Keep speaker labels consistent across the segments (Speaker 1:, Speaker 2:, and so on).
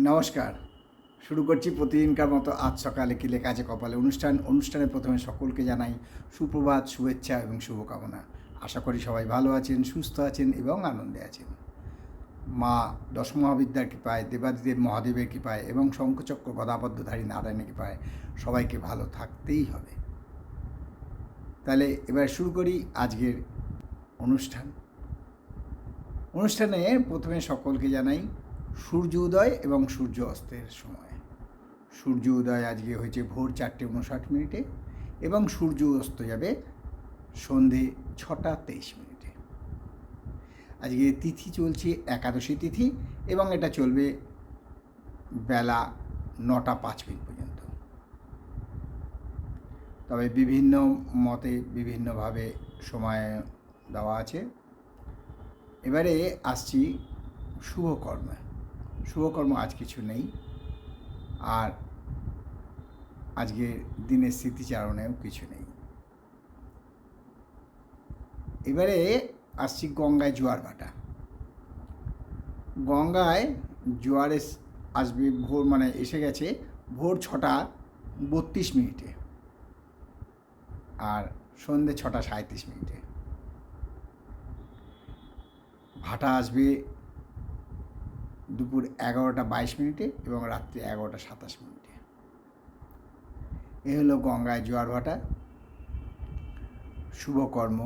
Speaker 1: নমস্কার। শুরু করছি প্রতিদিনকার মতো আজ সকালে কি লেখা আছে কপালে অনুষ্ঠানের প্রথমে সকলকে জানাই সুপ্রভাত, শুভেচ্ছা এবং শুভকামনা। আশা করি সবাই ভালো আছেন, সুস্থ আছেন এবং আনন্দে আছেন। মা দশমহাবিদ্যার কৃপায়, দেবাদিদেব মহাদেবের কৃপায় এবং শঙ্খচক্র গদাপদ্মধারী নারায়ণের কৃপায় সবাইকে ভালো থাকতেই হবে। তাহলে এবার শুরু করি আজকের অনুষ্ঠানে প্রথমে সকলকে জানাই সূর্য উদয় এবং সূর্য অস্তের সময়। সূর্য উদয় আজকে হয়েছে ভোর 4:59 এবং সূর্য অস্ত যাবে সন্ধে 6:23। আজকে তিথি চলছে একাদশী তিথি এবং এটা চলবে বেলা 9:05 পর্যন্ত। তবে বিভিন্ন মতে বিভিন্নভাবে সময় দেওয়া আছে। এবারে আসছি শুভকর্ম আজ কিছু নেই, আর আজকের দিনের স্মৃতিচারণেও কিছু নেই। এবারে আসছি গঙ্গায় জোয়ার ভাটা। গঙ্গায় জোয়ার আসবে ভোর এসে গেছে ভোর 6:32 আর সন্ধ্যে 6:37। ভাটা আসবে দুপুর 11:22 এবং রাত্রি 11:27। এ হলো গঙ্গায় জোয়ার ভাটা। শুভকর্ম,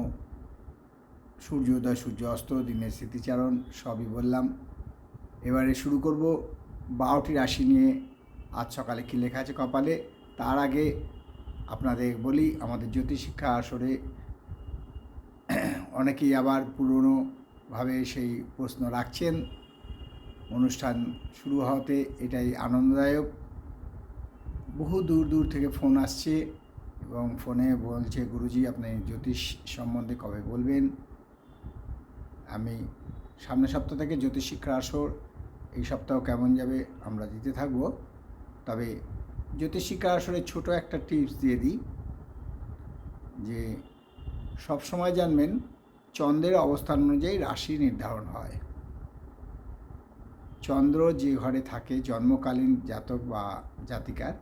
Speaker 1: সূর্যোদয়, সূর্য অস্ত, দিনের স্মৃতিচারণ সবই বললাম। এবারে শুরু করব 12টি রাশি নিয়ে আজ সকালে কী লেখা আছে কপালে। তার আগে আপনাদের বলি, আমাদের জ্যোতিষশিক্ষা আসরে অনেকেই আবার পুরনোভাবে সেই প্রশ্ন রাখছেন। অনুষ্ঠান শুরু হওয়াতে এটাই আনন্দদায়ক। বহু দূর দূর থেকে ফোন আসছে এবং ফোনে বলছে, গুরুজি আপনি জ্যোতিষ সম্বন্ধে কবে বলবেন। আমি সামনের সপ্তাহ থেকে জ্যোতিষশিক্ষার আসর এই সপ্তাহ কেমন যাবে আমরা দিতে থাকব। তবে জ্যোতিষশিক্ষার আসরে ছোট একটা টিপস দিয়ে দিই যে সব সময় জানবেন চন্দ্রের অবস্থান অনুযায়ী রাশি নির্ধারণ হয়। চন্দ্র যে ঘরে থাকে জন্মকালীন জাতক বা জাতিকার,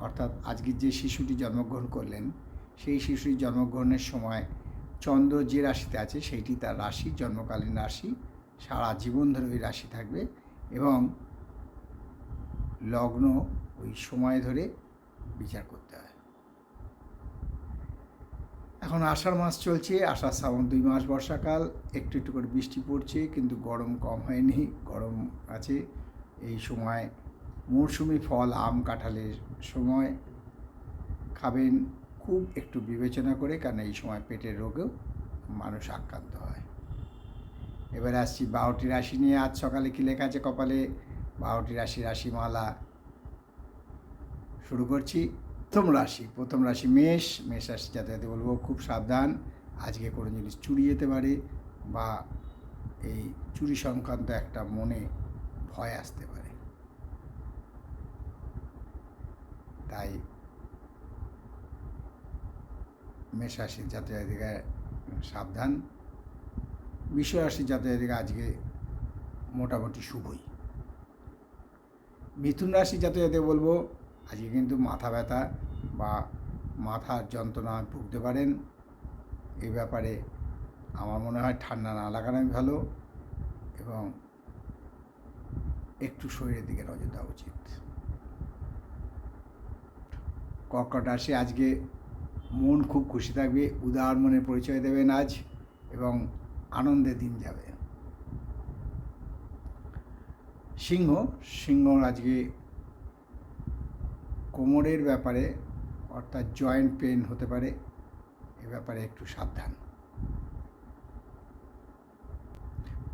Speaker 1: অর্থাৎ আজকের যে শিশুটি জন্মগ্রহণ করলেন সেই শিশুটির জন্মগ্রহণের সময় চন্দ্র যে রাশিতে আছে সেইটি তার রাশি, জন্মকালীন রাশি, সারা জীবন ধরে ওই রাশি থাকবে এবং লগ্ন ওই সময় ধরে বিচার করতে হয়। এখন আষাঢ় মাস চলছে, আষাঢ় শ্রাবণ 2 মাস বর্ষাকাল। একটু একটু করে বৃষ্টি পড়ছে কিন্তু গরম কম হয়নি, গরম আছে। এই সময় মরশুমি ফল আম কাঁঠালের সময়। খাবেন খুব একটু বিবেচনা করে, কারণ এই সময় পেটের রোগেও মানুষ আক্রান্ত হয়। এবার আসছি 12টি রাশি নিয়ে আজ সকালে কী লেখা আছে কপালে। 12টি রাশিমালা শুরু করছি। প্রথম রাশি মেষ রাশি যাতে বলবো খুব সাবধান। আজকে কোনো জিনিস চুরি যেতে পারে বা এই চুরি সংক্রান্ত একটা মনে ভয় আসতে পারে, তাই মেষ রাশির জাতজাতিকা সাবধান। বৃষ রাশির জাতজাতিকা আজকে মোটামুটি শুভই। মিথুন রাশির জাতজাতিকা বলবো আজকে কিন্তু মাথা ব্যথা বা মাথার যন্ত্রণা ভুগতে পারেন। এই ব্যাপারে আমার মনে হয় ঠান্ডা না লাগানোই ভালো এবং একটু শরীরের দিকে নজর দেওয়া উচিত। কর্কট রাশি আজকে মন খুব খুশি থাকবে, উদার মনের পরিচয় দেবেন আজ এবং আনন্দের দিন যাবে। সিংহ আজকে কোমরের ব্যাপারে অর্থাৎ জয়েন্ট পেন হতে পারে, এ ব্যাপারে একটু সাবধান।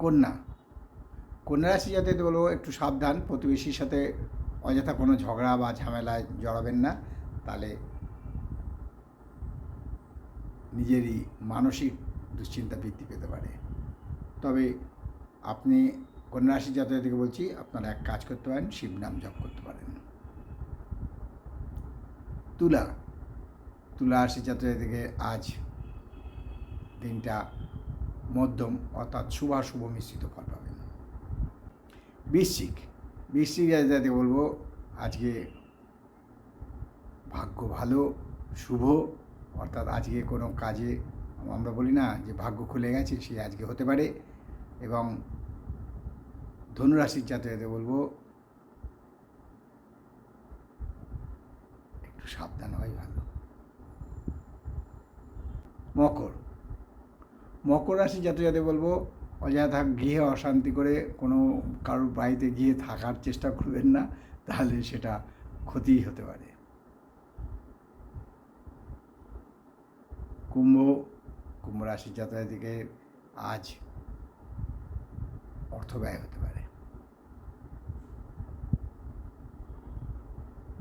Speaker 1: কন্যা রাশি যাতে বলবো একটু সাবধান, প্রতিবেশীর সাথে অযথা কোনো ঝগড়া বা ঝামেলায় জড়াবেন না, তাহলে নিজেরই মানসিক দুশ্চিন্তা বৃদ্ধি পেতে পারে। তবে আপনি কন্যা রাশি জাতকদেরকে বলছি আপনারা এক কাজ করতে পারেন, শিব নাম জপ করতে পারেন। তুলা রাশি জাতকদেরকে আজ দিনটা মধ্যম অর্থাৎ শুভ মিশ্রিত ফল পাবেন। বৃশ্চিক বৃশ্চিক জাতকে বলবো আজকে ভাগ্য ভালো, শুভ, অর্থাৎ আজকে কোনো কাজে আমরা বলি না যে ভাগ্য খুলে গেছে, সে আজকে হতে পারে। এবং ধনুরাশির জাতকে বলবো একটু সাবধান হওয়াই ভালো। মকর রাশির জাতকে বলবো অযথা গৃহে অশান্তি করে কোনো কারোর বাড়িতে গিয়ে থাকার চেষ্টা করবেন না, তাহলে সেটা ক্ষতিই হতে পারে। কুম্ভ রাশির জাতকে আজ অর্থ ব্যয় হতে পারে।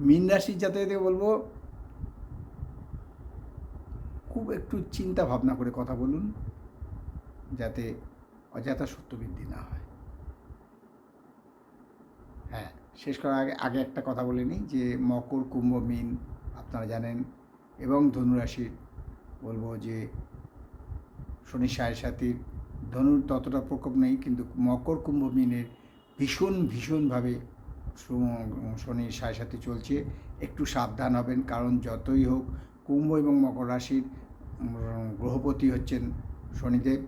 Speaker 1: মীন রাশির জাতকে বলবো খুব একটু চিন্তা ভাবনা করে কথা বলুন, যাতে অযথা সত্যবৃদ্ধি না হয়। হ্যাঁ, শেষ করার আগে একটা কথা বলে নিই যে মকর, কুম্ভ, মীন আপনারা জানেন, এবং ধনুরাশির বলবো যে শনি সাড়ে সাতির, ধনুর ততটা প্রকোপ নেই, কিন্তু মকর, কুম্ভ, মীনের ভীষণভাবে শনির সাড়ে সাথে চলছে। একটু সাবধান হবেন, কারণ যতই হোক কুম্ভ এবং মকর রাশির গ্রহপতি হচ্ছেন শনিদেব,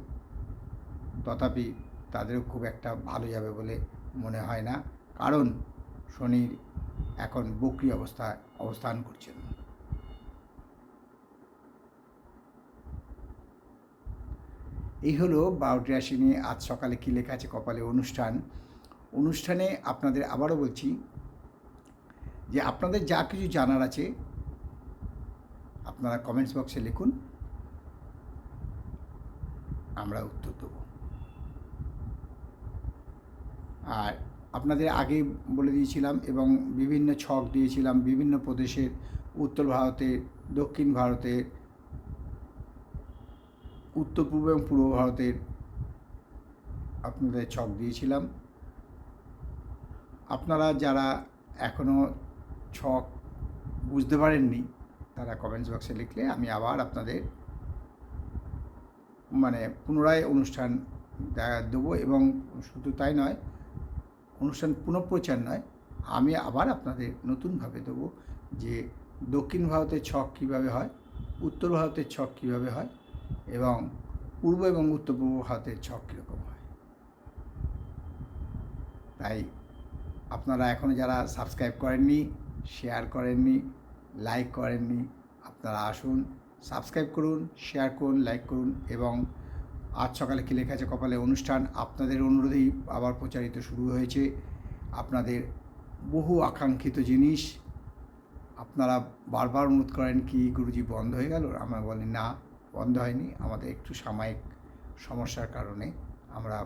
Speaker 1: তথাপি তাদেরও খুব একটা ভালো যাবে বলে মনে হয় না, কারণ শনির এখন বক্রী অবস্থায় অবস্থান করছেন। এই হলো 12টি রাশি নিয়ে আজ সকালে কী লেখা আছে কপালে অনুষ্ঠানে আপনাদের আবারও বলছি যে আপনাদের যা কিছু জানার আছে আপনারা কমেন্টস বক্সে লিখুন, আমরা উত্তর দেব। আর আপনাদের আগে বলে দিয়েছিলাম এবং বিভিন্ন ছক দিয়েছিলাম বিভিন্ন প্রদেশের, উত্তর ভারতের, দক্ষিণ ভারতের, উত্তর পূর্ব এবং পূর্ব ভারতের আপনাদের ছক দিয়েছিলাম। আপনারা যারা এখনও ছক বুঝতে পারেননি তারা কমেন্টস বক্সে লিখলে আমি আবার আপনাদের পুনরায় অনুষ্ঠান দেবো, এবং শুধু তাই নয়, অনুষ্ঠান পুনঃপ্রচার নয়, আমি আবার আপনাদের নতুনভাবে দেবো যে দক্ষিণ ভারতের ছক কীভাবে হয়, উত্তর ভারতের ছক কীভাবে হয়, এবং পূর্ব এবং উত্তর পূর্ব ভারতের ছক কীরকম হয়। তাই আপনারা এখনও যারা সাবস্ক্রাইব করেননি, শেয়ার করেননি, লাইক করেননি, আপনারা আসুন, সাবস্ক্রাইব করুন, শেয়ার করুন, লাইক করুন। এবং আজ সকালে কী লেখা আছে কপালে অনুষ্ঠান আপনাদের অনুরোধেই আবার প্রচারিত শুরু হয়েছে। আপনাদের বহু আকাঙ্ক্ষিত জিনিস আপনারা বারবার অনুরোধ করেন কি গুরুজি বন্ধ হয়ে গেল, আমরা বলি না, বন্ধ হয়নি, আমাদের একটু সাময়িক সমস্যার কারণে আমরা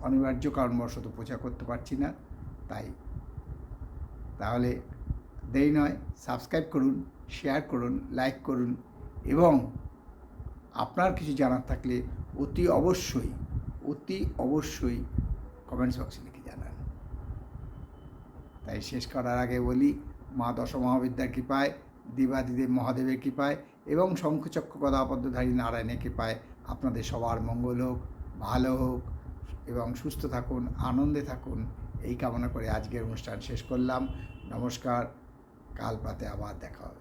Speaker 1: অনিবার্য কারণবশত প্রচার করতে পারছি না। তাহলে দেরি নয়, সাবস্ক্রাইব করুন, শেয়ার করুন, লাইক করুন, এবং আপনার কিছু জানার থাকলে অতি অবশ্যই কমেন্টস বক্সে লিখে জানান। তাই শেষ করার আগে বলি, মা দশমহাবিদ্যার কৃপায়, দেবাদিদেব মহাদেবের কৃপায় এবং শঙ্খচক্র গদাপদ্মধারী নারায়ণের কৃপায় আপনাদের সবার মঙ্গল হোক, ভালো হোক এবং সুস্থ থাকুন, আনন্দে থাকুন, এই কামনা করে আজকের অনুষ্ঠান শেষ করলাম। নমস্কার, কাল প্রাতে আবার দেখা হবে।